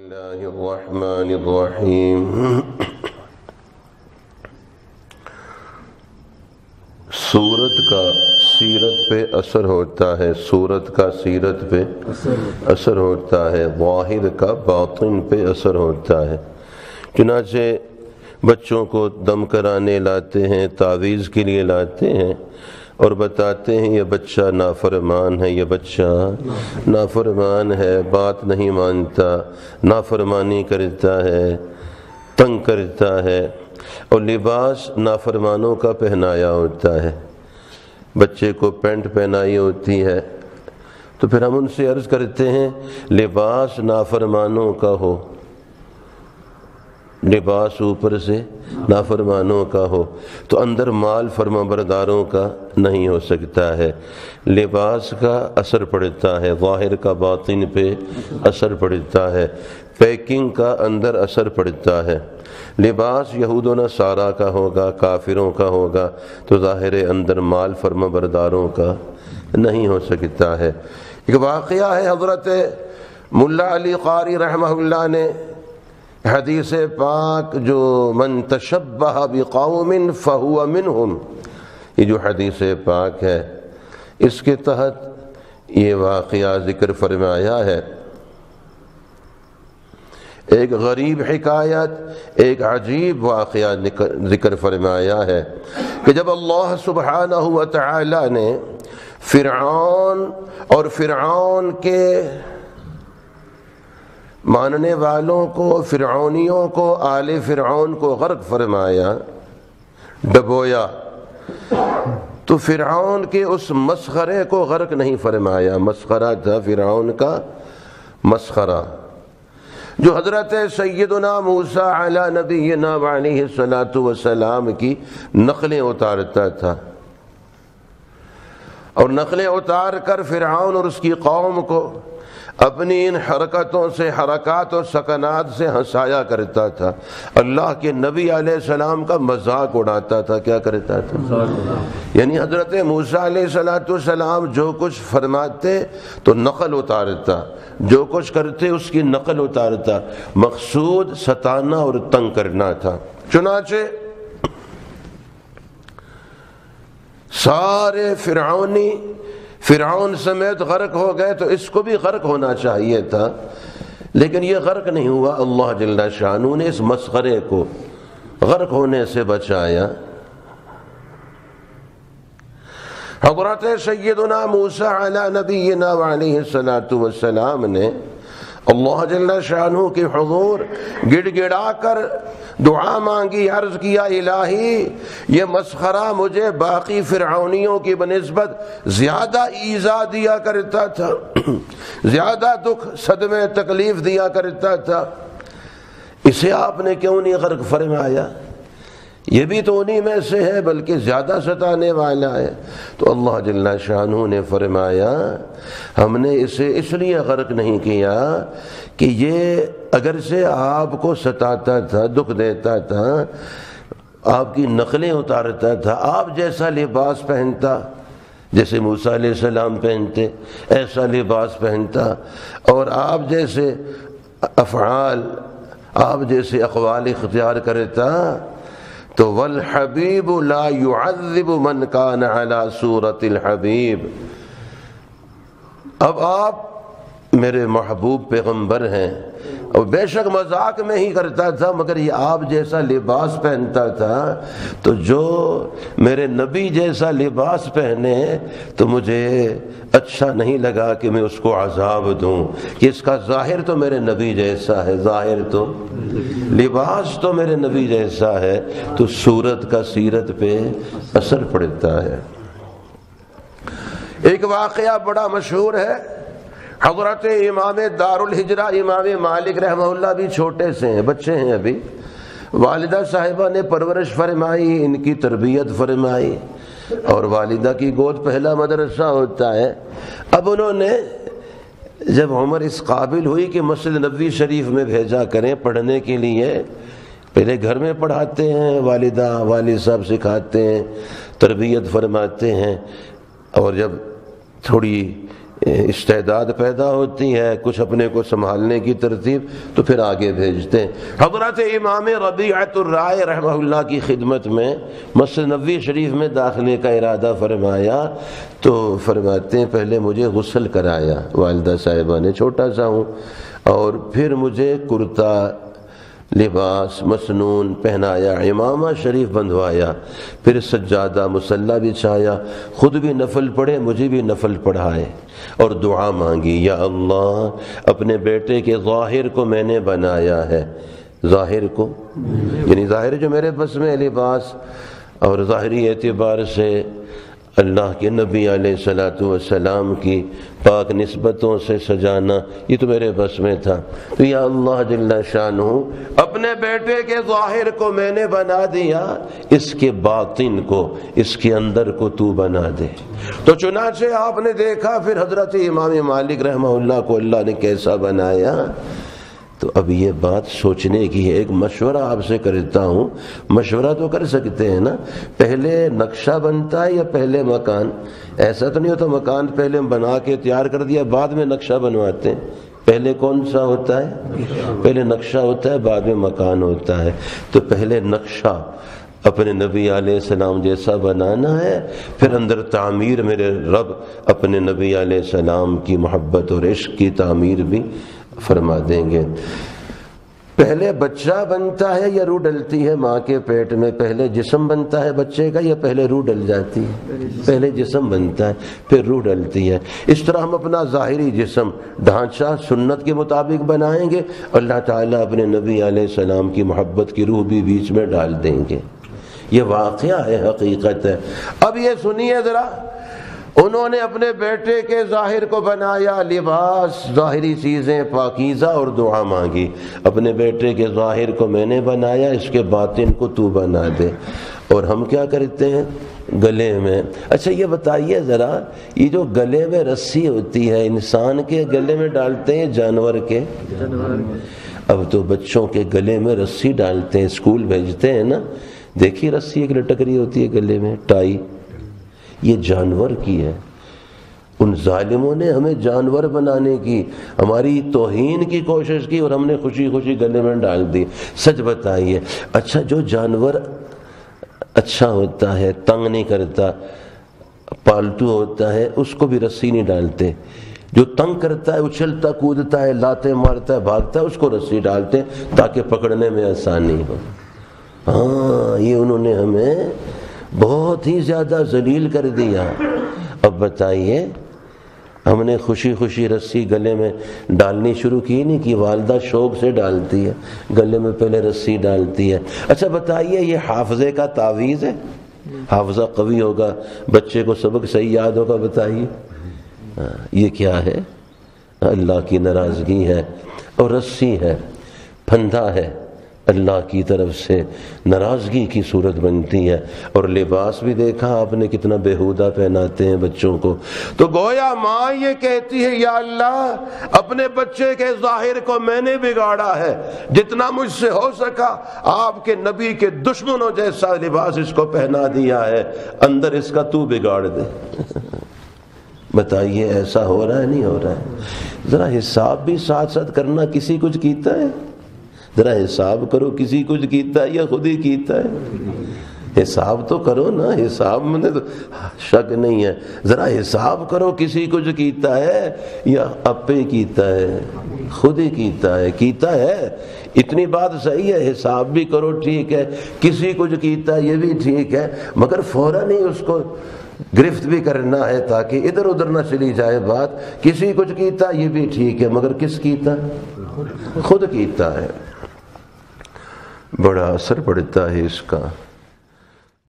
اللہ الرحمن الرحیم۔ سورت کا سیرت پہ اثر ہوتا ہے، سورت کا سیرت پہ اثر ہوتا ہے، ظاہر کا باطن پہ اثر ہوتا ہے۔ چنانچہ بچوں کو دم کرانے لاتے ہیں، تعویذ کے لیے لاتے ہیں اور بتاتے ہیں یہ بچہ نافرمان ہے، یہ بچہ نافرمان ہے، بات نہیں مانتا، نافرمانی کرتا ہے، تنگ کرتا ہے، اور لباس نافرمانوں کا پہنایا ہوتا ہے۔ بچے کو پینٹ پہنائی ہوتی ہے تو پھر ہم ان سے عرض کرتے ہیں لباس نافرمانوں کا ہو، لباس اوپر سے نافرمانوں کا ہو تو اندر مال فرمانبرداروں کا نہیں ہو سکتا ہے۔ لباس کا اثر پڑتا ہے، ظاہر کا باطن پہ اثر پڑتا ہے، پیکنگ کا اندر اثر پڑتا ہے۔ لباس یہود و نصارہ کا ہوگا، کافروں کا ہوگا تو ظاہر اندر مال فرمانبرداروں کا نہیں ہو سکتا ہے۔ ایک واقعہ ہے، حضرت ملا علی قاری رحمہ اللہ نے حدیث پاک جو من تشبہ بقوم فہو منہم، یہ جو حدیث پاک ہے اس کے تحت یہ واقعہ ذکر فرمایا ہے۔ ایک غریب حکایت، ایک عجیب واقعہ ذکر فرمایا ہے کہ جب اللہ سبحانہ و تعالی نے فرعون اور فرعون کے ماننے والوں کو، فرعونیوں کو، آل فرعون کو غرق فرمایا، ڈبویا، تو فرعون کے اس مسخرے کو غرق نہیں فرمایا۔ مسخرہ تھا فرعون کا، مسخرہ جو حضرت سیدنا موسیٰ علی نبینا علیہ الصلاۃ والسلام کی نقلیں اتارتا تھا، اور نقلیں اتار کر فرعون اور اس کی قوم کو اپنی ان حرکتوں سے، حرکات اور سکنات سے ہنسایا کرتا تھا۔ اللہ کے نبی علیہ السلام کا مذاق اڑاتا تھا۔ کیا کرتا تھا؟ یعنی حضرت موسیٰ علیہ السلام جو کچھ فرماتے تو نقل اتارتا، جو کچھ کرتے اس کی نقل اتارتا، مقصود ستانا اور تنگ کرنا تھا۔ چنانچہ سارے فرعون سمیت غرق ہو گئے تو اس کو بھی غرق ہونا چاہیے تھا، لیکن یہ غرق نہیں ہوا۔ اللہ جل شانہ نے اس مسخرے کو غرق ہونے سے بچایا۔ حضرت سیدنا موسیٰ علی نبینا علیہ الصلاۃ والسلام نے اللہ جل شانہ کے حضور گڑ گڑا کر دعا مانگی، عرض کیا الہی یہ مسخرہ مجھے باقی فرعونیوں کی بنسبت زیادہ ایذا دیا کرتا تھا، زیادہ دکھ، صدمے، تکلیف دیا کرتا تھا، اسے آپ نے کیوں نہیں غرق فرمایا؟ یہ بھی تو انہی میں سے ہے بلکہ زیادہ ستانے والا ہے۔ تو اللہ جل شانہ نے فرمایا ہم نے اسے اس لیے غرق نہیں کیا کہ یہ اگرچہ آپ کو ستاتا تھا، دکھ دیتا تھا، آپ کی نقلیں اتارتا تھا، آپ جیسا لباس پہنتا، جیسے موسیٰ علیہ السلام پہنتے ایسا لباس پہنتا، اور آپ جیسے افعال، آپ جیسے اقوال اختیار کرتا، تو والحبیب لا يعذب من کان علی صورت الحبیب، اب آپ میرے محبوب پیغمبر ہیں، اور بے شک مذاق میں ہی کرتا تھا مگر یہ آپ جیسا لباس پہنتا تھا، تو جو میرے نبی جیسا لباس پہنے تو مجھے اچھا نہیں لگا کہ میں اس کو عذاب دوں کہ اس کا ظاہر تو میرے نبی جیسا ہے، ظاہر تو لباس تو میرے نبی جیسا ہے، تو صورت کا سیرت پہ اثر پڑتا ہے۔ ایک واقعہ بڑا مشہور ہے، حضرت امام دار الہجرہ امام مالک رحمہ اللہ بھی چھوٹے سے ہیں، بچے ہیں ابھی، والدہ صاحبہ نے پرورش فرمائی، ان کی تربیت فرمائی، اور والدہ کی گود پہلا مدرسہ ہوتا ہے۔ اب انہوں نے جب عمر اس قابل ہوئی کہ مسجد نبوی شریف میں بھیجا کریں پڑھنے کے لیے، پہلے گھر میں پڑھاتے ہیں، والدہ والد صاحب سکھاتے ہیں، تربیت فرماتے ہیں، اور جب تھوڑی استعداد پیدا ہوتی ہے، کچھ اپنے کو سنبھالنے کی ترتیب، تو پھر آگے بھیجتے ہیں۔ حضرت امام ربیعۃ الرائے رحمہ اللہ کی خدمت میں مسجد نبوی شریف میں داخلے کا ارادہ فرمایا تو فرماتے ہیں پہلے مجھے غسل کرایا والدہ صاحبہ نے، چھوٹا سا ہوں، اور پھر مجھے کرتا لباس مسنون پہنایا، امامہ شریف بندھوایا، پھر سجادہ مصلی بچھایا، خود بھی نفل پڑھے مجھے بھی نفل پڑھائے، اور دعا مانگی، یا اللہ اپنے بیٹے کے ظاہر کو میں نے بنایا ہے، ظاہر کو یعنی ظاہر جو میرے بس میں لباس اور ظاہری اعتبار سے اللہ کے نبی علیہ الصلوۃ والسلام کی پاک نسبتوں سے سجانا، یہ تو میرے بس میں تھا، تو یا اللہ جل شانہ اپنے بیٹے کے ظاہر کو میں نے بنا دیا، اس کے باطن کو، اس کے اندر کو تو بنا دے۔ تو چنانچہ آپ نے دیکھا پھر حضرت امام مالک رحمہ اللہ کو اللہ نے کیسا بنایا۔ تو اب یہ بات سوچنے کی ہے، ایک مشورہ آپ سے کرتا ہوں، مشورہ تو کر سکتے ہیں نا، پہلے نقشہ بنتا ہے یا پہلے مکان؟ ایسا تو نہیں ہوتا مکان پہلے بنا کے تیار کر دیا بعد میں نقشہ بنواتے ہیں، پہلے کون سا ہوتا ہے؟ پہلے نقشہ ہوتا ہے بعد میں مکان ہوتا ہے۔ تو پہلے نقشہ اپنے نبی علیہ السلام جیسا بنانا ہے، پھر اندر تعمیر میرے رب اپنے نبی علیہ السلام کی محبت اور عشق کی تعمیر بھی فرما دیں گے۔ پہلے بچہ بنتا ہے یا روح ڈلتی ہے ماں کے پیٹ میں؟ پہلے جسم بنتا ہے بچے کا یا پہلے روح ڈل جاتی ہے؟ پہلے جسم بنتا ہے پھر روح ڈلتی ہے۔ اس طرح ہم اپنا ظاہری جسم ڈھانچہ سنت کے مطابق بنائیں گے، اللہ تعالیٰ اپنے نبی علیہ السلام کی محبت کی روح بھی بیچ میں ڈال دیں گے۔ یہ واقعہ ہے، حقیقت ہے۔ اب یہ سنیے ذرا، انہوں نے اپنے بیٹے کے ظاہر کو بنایا، لباس ظاہری چیزیں پاکیزہ، اور دعا مانگی، اپنے بیٹے کے ظاہر کو میں نے بنایا، اس کے باطن کو تو بنا دے۔ اور ہم کیا کرتے ہیں گلے میں؟ اچھا یہ بتائیے ذرا، یہ جو گلے میں رسی ہوتی ہے انسان کے گلے میں ڈالتے ہیں جانور کے؟ اب تو بچوں کے گلے میں رسی ڈالتے ہیں، اسکول بھیجتے ہیں نا، دیکھیے رسی ایک لٹک رہی ہوتی ہے گلے میں، ٹائی، یہ جانور کی ہے۔ ان ظالموں نے ہمیں جانور بنانے کی، ہماری توہین کی کوشش کی، اور ہم نے خوشی خوشی گلے میں ڈال دی۔ سچ بتائیے، اچھا جو جانور اچھا ہوتا ہے، تنگ نہیں کرتا، پالتو ہوتا ہے، اس کو بھی رسی نہیں ڈالتے؟ جو تنگ کرتا ہے، اچھلتا کودتا ہے، لاتے مارتا ہے، بھاگتا ہے، اس کو رسی ڈالتے ہیں تاکہ پکڑنے میں آسانی ہو۔ ہاں یہ انہوں نے ہمیں بہت ہی زیادہ ذلیل کر دیا۔ اب بتائیے، ہم نے خوشی خوشی رسی گلے میں ڈالنی شروع کی نہیں کی؟ والدہ شوق سے ڈالتی ہے، گلے میں پہلے رسی ڈالتی ہے۔ اچھا بتائیے، یہ حافظے کا تعویذ ہے؟ حافظہ قوی ہوگا، بچے کو سبق صحیح یاد ہوگا، بتائیے یہ کیا ہے؟ اللہ کی ناراضگی ہے، اور رسی ہے، پھندا ہے، اللہ کی طرف سے ناراضگی کی صورت بنتی ہے۔ اور لباس بھی دیکھا آپ نے کتنا بیہودہ پہناتے ہیں بچوں کو۔ تو گویا ماں یہ کہتی ہے، یا اللہ اپنے بچے کے ظاہر کو میں نے بگاڑا ہے، جتنا مجھ سے ہو سکا آپ کے نبی کے دشمنوں جیسا لباس اس کو پہنا دیا ہے، اندر اس کا تو بگاڑ دے۔ بتائیے ایسا ہو رہا ہے نہیں ہو رہا ہے؟ ذرا حساب بھی ساتھ ساتھ کرنا، کسی کچھ کیتا ہے؟ ذرا حساب کرو، کسی کچھ کیتا ہے یا خود ہی کیتا ہے؟ حساب تو کرو نا، حساب میں تو شک نہیں ہے، ذرا حساب کرو کسی کچھ کیتا ہے یا اپے کیتا ہے، خود ہی کیتا ہے؟ کیتا ہے، اتنی بات صحیح ہے، حساب بھی کرو ٹھیک ہے، کسی کچھ کیتا ہے یہ بھی ٹھیک ہے، مگر فوراً ہی اس کو گرفت بھی کرنا ہے تاکہ ادھر ادھر نہ چلی جائے بات۔ کسی کچھ کیتا یہ بھی ٹھیک ہے، مگر کس کیتا؟ خود کیتا ہے۔ بڑا اثر پڑتا ہے اس کا۔